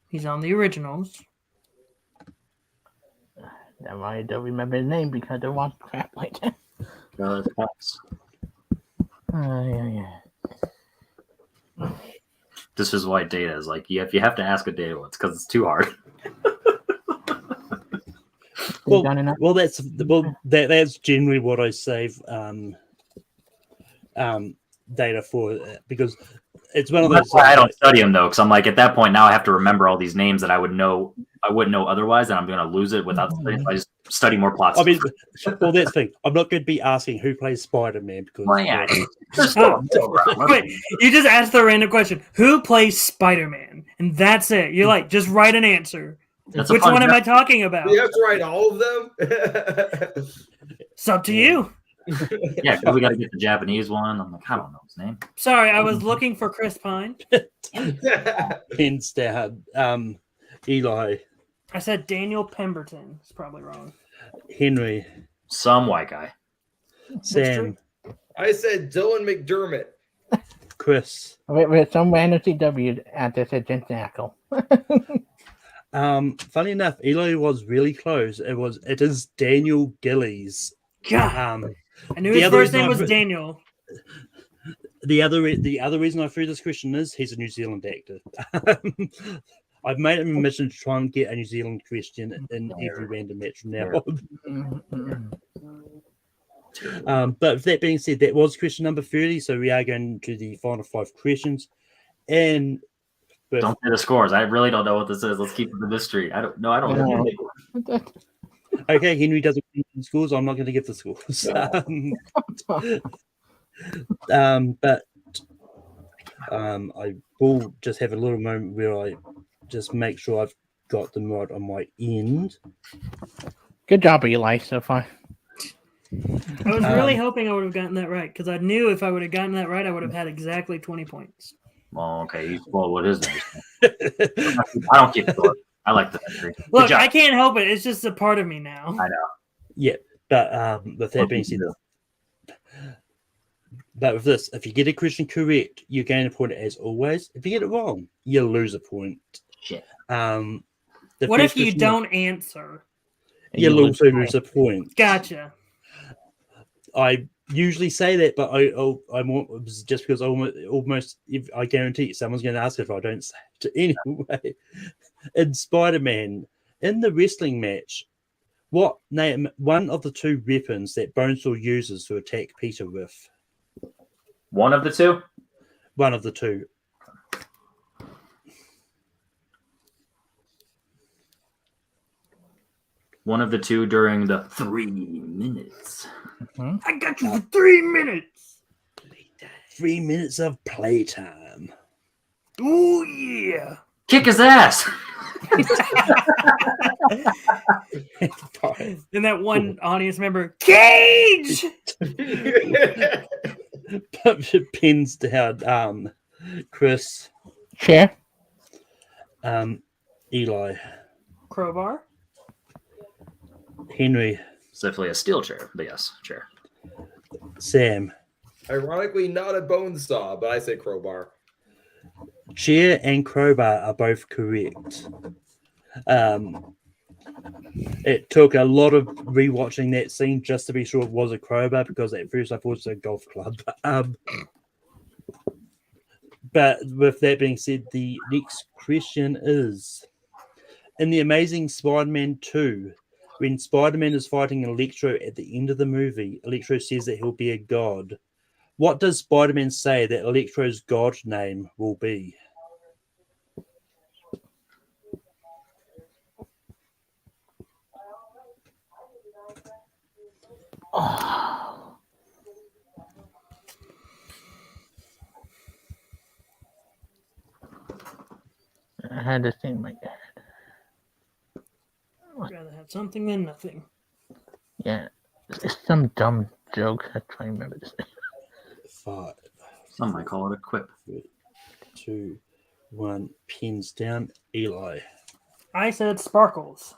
He's on the originals. That's why I don't remember his name because I watch crap like that. No, that's facts. Yeah. This is why data is like, if you have to ask a data, it's because it's too hard. That's generally what I save data for, because it's one of those. That's why I don't study them though, because I'm like, at that point now I have to remember all these names that I wouldn't know otherwise, and I'm going to lose it without studying. So I just study more plots. I mean, well, that's the thing. I'm not going to be asking who plays Spider-Man because. Well, yeah. Wait, you just asked the random question: who plays Spider-Man? And that's it. You're like, just write an answer. Which one am I talking about? You have to write all of them. It's up to you. Yeah, because we got to get the Japanese one. I'm like, I don't know his name. Sorry, I was looking for Chris Pine. Pins down. Eli. I said Daniel Pemberton. It's probably wrong. Henry. Some white guy. Sam. I said Dylan McDermott. Chris. With some random CW at this Jensen Ackle. Funny enough, Eli was really close. It is Daniel Gillies. God. I knew his first name was Daniel. The other reason I threw this question is he's a New Zealand actor. I've made it a mission to try and get a New Zealand question in every random match from now on. But with that being said, that was question number 30. So we are going to the final 5 questions. And don't say the scores. I really don't know what this is. Let's keep it a mystery. I don't know. Okay, Henry doesn't give the scores. I'm not going to give the scores. But I will just have a little moment where I just make sure I've got them right on my end. Good job, Eli, so far. I was really hoping I would have gotten that right, because I knew if I would have gotten that right, I would have had exactly 20 points. Well, okay, you spoiled what his name is. I don't keep score. I like the mystery. Look, I can't help it. It's just a part of me now. I know. Yeah, but with that being said, but with this, if you get a question correct, you gain a point as always. If you get it wrong, you lose a point. Shit. What if you don't answer? You'll also lose a point. Gotcha. I usually say that, but I'm just because almost I guarantee someone's going to ask if I don't say it anyway. In Spider-Man, in the wrestling match, what name one of the 2 weapons that Bonesaw uses to attack Peter with? One of the 2? One of the 2. One of the 2 during the 3 minutes. Mm-hmm. I got you for 3 minutes. 3 minutes of playtime. Oh, yeah. Kick his ass. And that one audience member, Cage! Pins down. Chris. Chair. Eli. Crowbar. Henry. It's definitely a steel chair, but yes, chair. Sam. Ironically, not a bone saw, but I say crowbar. Chair and crowbar are both correct. It took a lot of rewatching that scene just to be sure it was a crowbar, because at first I thought it was a golf club. But with that being said, the next question is, in The Amazing Spider-Man 2, when Spider-Man is fighting Electro at the end of the movie, Electro says that he'll be a god. What does Spider-Man say that Electro's god name will be? Oh. I had this thing in my head. I'd rather have something than nothing. Yeah, it's some dumb joke. I try to remember this thing. 5. Some might call it a quip. 3, 2, 1. Pins down. Eli. I said sparkles.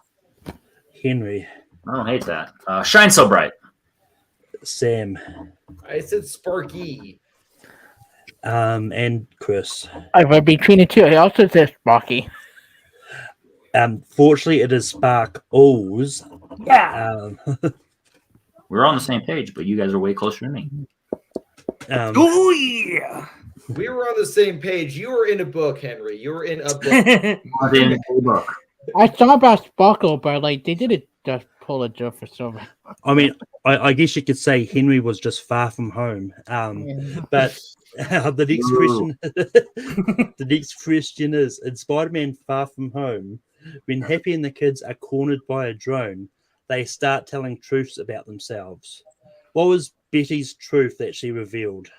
Henry. I don't hate that. Shine so bright. Sam. I said Sparky. And Chris. I read between the 2. I also said Sparky. Fortunately, it is Sparkles. Yeah. We're on the same page, but you guys are way closer to me. Oh yeah. We were on the same page. You were in a book, Henry. You were in a book. In a book. I thought about Sparkle, but like they didn't just pull a joke for so much. I mean, I guess you could say Henry was just far from home. But the next question, the next question is: in Spider-Man: Far From Home, when Happy and the kids are cornered by a drone, they start telling truths about themselves. What was Betty's truth that she revealed?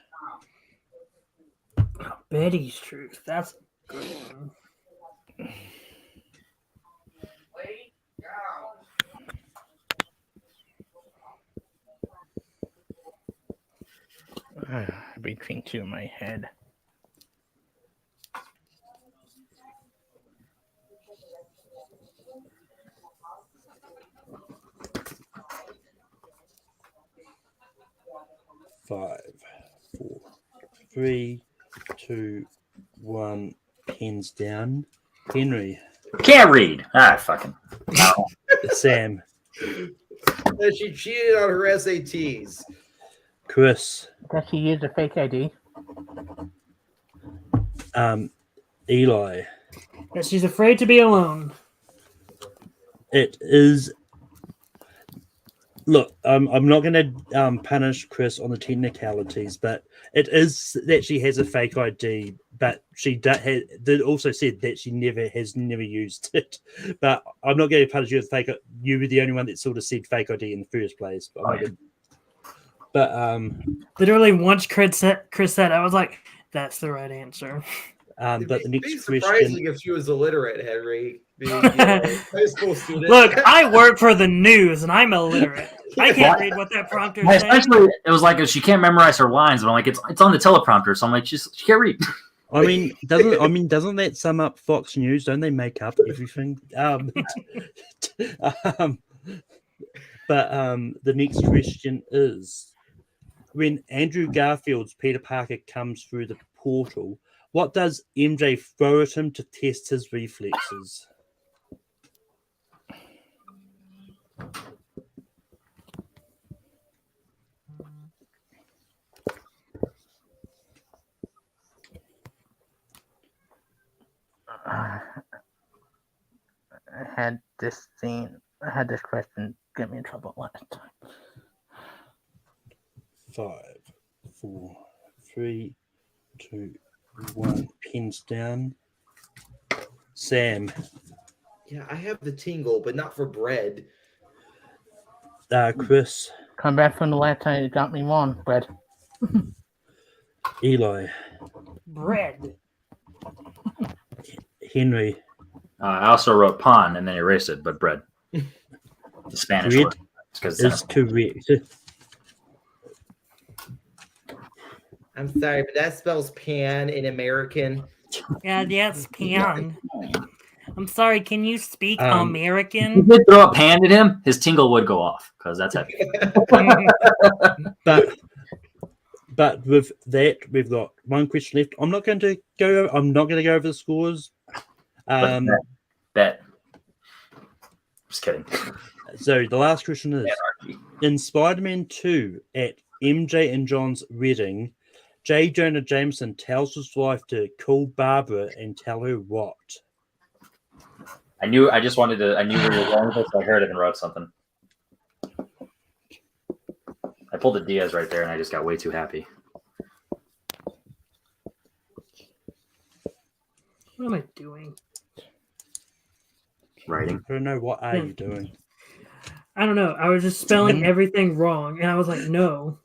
Betty's truth. That's a good one. Between two in my head. Five, four, three, two, one. Pens down. Henry. Can't read. Fucking. Sam. That she cheated on her SATs. Chris. Does she use a fake ID? Eli. That she's afraid to be alone. It is. Look, I'm not going to punish Chris on the technicalities, but it is that she has a fake ID. But she did also said that she has never used it. But I'm not going to punish you with fake. You were the only one that sort of said fake ID in the first place. But Literally, once Chris said, I was like, "That's the right answer." but the next Be question. surprising if she was illiterate, Henry. Being, high school student. Look, I work for the news, and I'm illiterate. I can't read what that prompter says. Essentially, it was like she can't memorize her lines, but I'm like, it's on the teleprompter, so I'm like, she can't read. I mean, doesn't that sum up Fox News? Don't they make up everything? But the next question is: when Andrew Garfield's Peter Parker comes through the portal, what does MJ throw at him to test his reflexes? I had this question get me in trouble last time. 5, 4, 3, 2, 1. Pins down. Sam. Yeah, I have the tingle, but not for bread. Chris. Come back from the last time you got me wrong, Brett. Eli. Bread. Henry. I also wrote pawn and then erased it, but bread. The Spanish Bread word. is correct. I'm sorry, but that spells pan in American. Yeah, that's pan. I'm sorry, can you speak If American? you did throw a pan at him, his tingle would go off because that's heavy. But with that, we've got one question left. I'm not going to go over the scores. Bet. Just kidding. So the last question is: in Spider-Man 2, at MJ and John's wedding, J. Jonah Jameson tells his wife to call Barbara and tell her what? I knew where you were going with this, so I heard it and wrote something. I pulled the Diaz right there, and I just got way too happy. What am I doing? Writing. I don't know. What are you doing? I don't know. I was just spelling everything wrong, and I was like, no.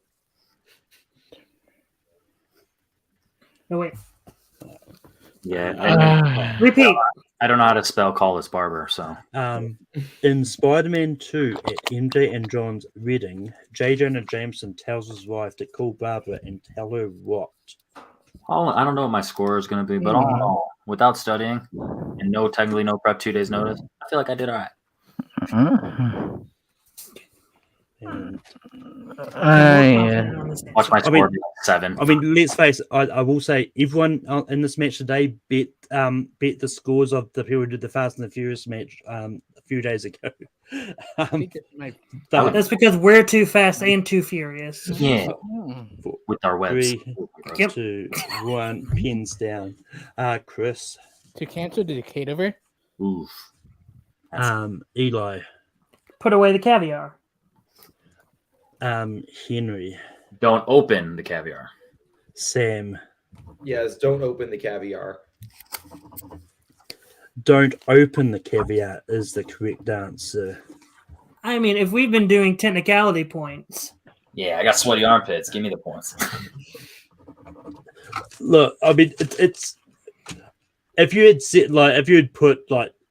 No, wait. Yeah. Repeat. I don't know how to spell call this barber, so. In Spider-Man 2, at MJ and John's wedding, J. Jonah Jameson tells his wife to call Barbara and tell her what? I don't know what my score is going to be, but all in all, without studying and technically no prep, 2 days notice, I feel like I did all right. And watch my score be like 7. I mean, let's face it. I will say everyone in this match today bet the scores of the people who did the Fast and the Furious match few days ago. I think it's my but That's because we're too fast and too furious. Yeah, Hmm. with our webs. 3, Yep. 2, 1, pins down. Chris, To cancel the Decade Oof. That's- Eli, Put away the caviar. Henry, Don't open the caviar. Sam. Yes, don't open the caviar. Don't open the caveat is the correct answer. I mean, if we've been doing technicality points, Yeah, I got sweaty armpits. Give me the points. Look, I mean, it's if you had said if you had put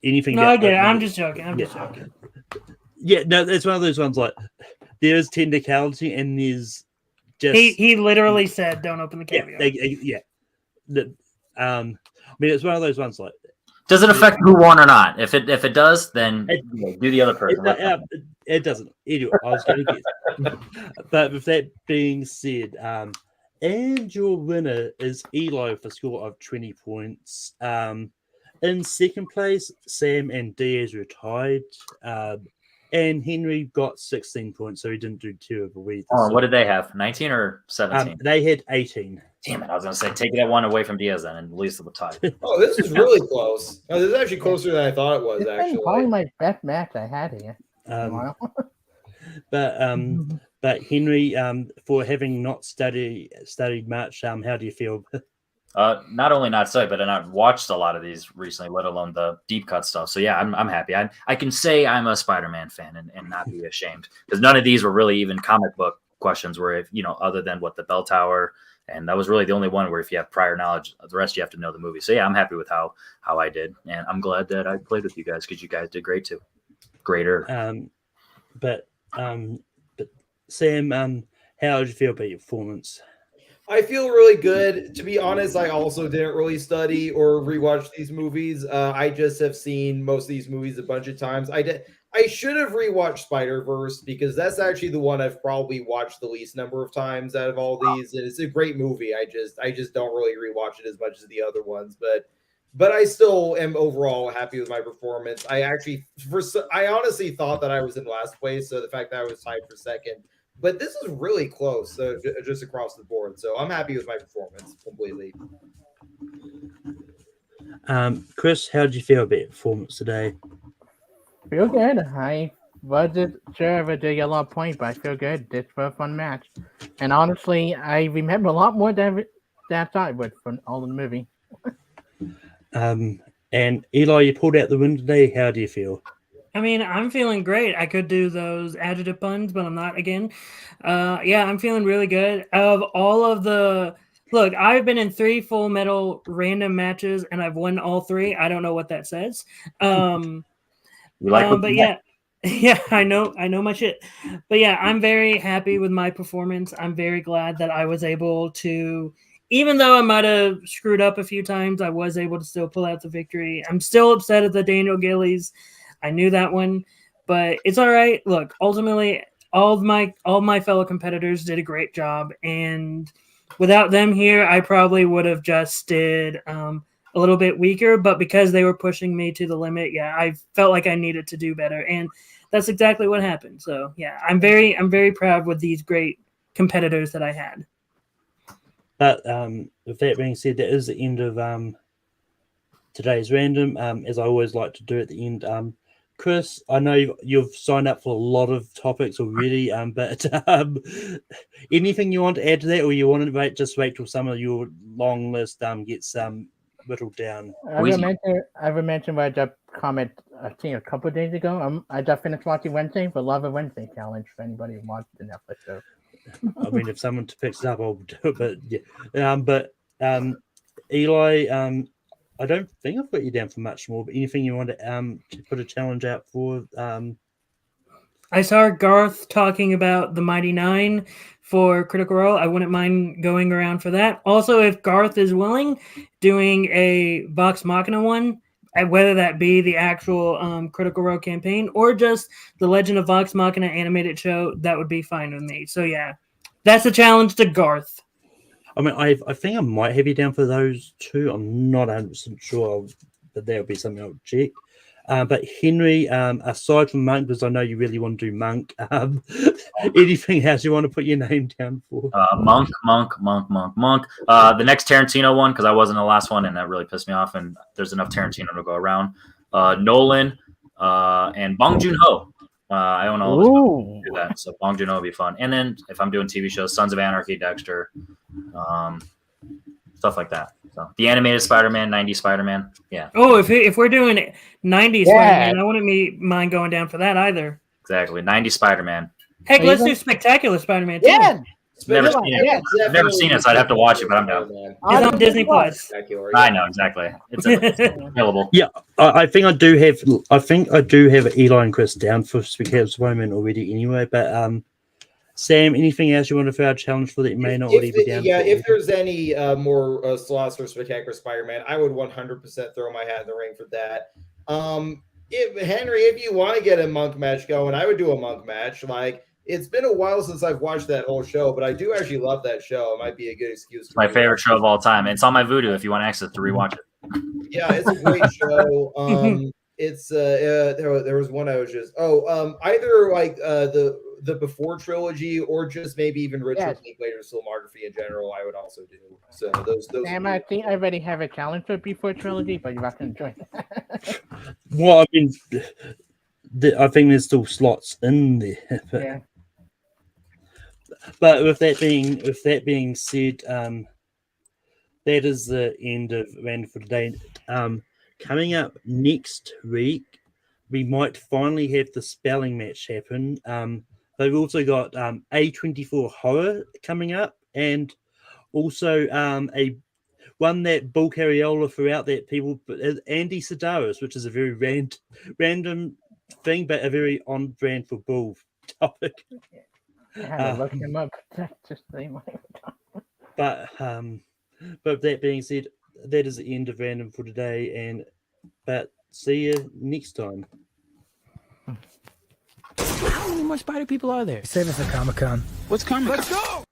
anything. no, about I get it. opening I'm just joking. I'm just joking. Yeah, no, it's one of those ones there's technicality and there's just He literally said, "Don't open the yeah, caviar." I mean, it's one of those ones Does it affect who won or not? If it does, then do the other person. it doesn't. Anyway, I was going to get. But with that being said, and your winner is Eli with a score of 20 points. In second place, Sam and Diaz were tied. And Henry got 16 points, so he didn't do terrible either. Oh, what did they have? 19 or 17? They had 18. Damn it! I was gonna say take that one away from Diaz then, and at least the tie. Oh, this is really close. Oh, this is actually closer than I thought it was. It's been Actually, probably my best match I had here. Um, but Henry, for having not studied much, how do you feel? Not only not so, but I've watched a lot of these recently, let alone the deep cut stuff. So yeah, I'm happy. I can say I'm a Spider-Man fan and not be ashamed, because none of these were really even comic book questions where, if other than what the bell tower, and that was really the only one where if you have prior knowledge, the rest you have to know the movie. So yeah, I'm happy with how I did, and I'm glad that I played with you guys, because you guys did great too. Greater. But Sam, how did you feel about your performance? I feel really good. To be honest, I also didn't really study or rewatch these movies. I just have seen most of these movies a bunch of times. I should have rewatched Spider-Verse, because that's actually the one I've probably watched the least number of times out of all these. And it's a great movie. I just don't really rewatch it as much as the other ones, but I still am overall happy with my performance. I honestly thought that I was in last place, so the fact that I was tied for second. But this is really close, just across the board. So I'm happy with my performance completely. Chris, how did you feel about your performance today? Feel good. I wasn't sure if I did get a lot of points, but I feel good. This was a fun match. And honestly, I remember a lot more than I thought I would from all of the movie. And Eli, you pulled out the win today. How do you feel? I mean, I'm feeling great. I could do those adjective puns, but I'm not again. Yeah, I'm feeling really good. Of all of the look, I've been in 3 Full Metal random matches, and I've won all 3. I don't know what that says. But yeah, yeah, I know my shit. But yeah, I'm very happy with my performance. I'm very glad that I was able to, even though I might have screwed up a few times, I was able to still pull out the victory. I'm still upset at the Daniel Gillies. I knew that one, but it's all right. Look, ultimately, all my fellow competitors did a great job, and without them here, I probably would have just did a little bit weaker. But because they were pushing me to the limit, yeah, I felt like I needed to do better, and that's exactly what happened. So yeah, I'm very proud with these great competitors that I had. But with that being said, that is the end of today's random. As I always like to do at the end. Chris, I know you've signed up for a lot of topics already, but anything you want to add to that, or you want to just wait till some of your long list gets whittled down? I will mention why I just comment, I think a couple of days ago. I just finished watching Wednesday, for Love of Wednesday challenge, for anybody who watched the Netflix show. I mean, if someone picks it up, I'll do it. But yeah, Eli, I don't think I've got you down for much more. But anything you want to put a challenge out for? I saw Garth talking about the Mighty Nine for Critical Role. I wouldn't mind going around for that. Also, if Garth is willing, doing a Vox Machina one, whether that be the actual Critical Role campaign or just the Legend of Vox Machina animated show, that would be fine with me. So yeah, that's a challenge to Garth. I mean, I think I might have you down for those two. I'm not 100% sure, but that would be something I'll check. But Henry, aside from Monk, because I know you really want to do Monk, anything else you want to put your name down for? Monk. The next Tarantino one, because I wasn't the last one, and that really pissed me off. And there's enough Tarantino to go around. Nolan and Bong Joon-ho. I own all of his movies to do that, so Bong Joon-ho would be fun. And then if I'm doing TV shows, Sons of Anarchy, Dexter, stuff like that. So the animated Spider-Man, 90s Spider-Man, yeah. Oh, if we're doing 90s Yeah. Spider-Man, I wouldn't mind going down for that either. Exactly, 90s Spider-Man. Heck, Are let's you do Spectacular Spider-Man too. Yeah. Never Yeah, seen it. yeah, I've never seen it, so I'd have to watch it, but I'm down. It's on Disney Plus. I know exactly. It's available. Yeah, I think I do have. I think I do have Eli and Chris down for Spectacular Spider-Man already, anyway. But Sam, anything else you want to throw out challenge for that you may not already be down? Yeah, for? if there's any more slots for Spectacular Spider-Man, I would 100% throw my hat in the ring for that. Henry, if you want to get a Monk match going, I would do a Monk match. Like, it's been a while since I've watched that whole show, but I do actually love that show. It might be a good excuse. It's my favorite show of all time. It's on my Vudu if you want access to rewatch it. Yeah, it's a great show. It's there was one I was just either like the Before trilogy or just maybe even Richard Linklater's filmography in general. I would also do so. Those. Sam, I think I already have a challenge for Before trilogy, but you're not going to join. Well, I mean, I think there's still slots in there. But, Yeah. but with that being said, that is the end of Random for today. Coming up next week, we might finally have the spelling match happen. They've also got A24 Horror coming up, and also a one that Bull Cariola threw out that people Andy Sedaris, which is a very random thing, but a very on brand for Bull topic. I had to look him up. Just say my But with that being said, that is the end of Random for today, but see you next time. How many more spider people are there? Save us a Comic-Con. What's coming? Let's go!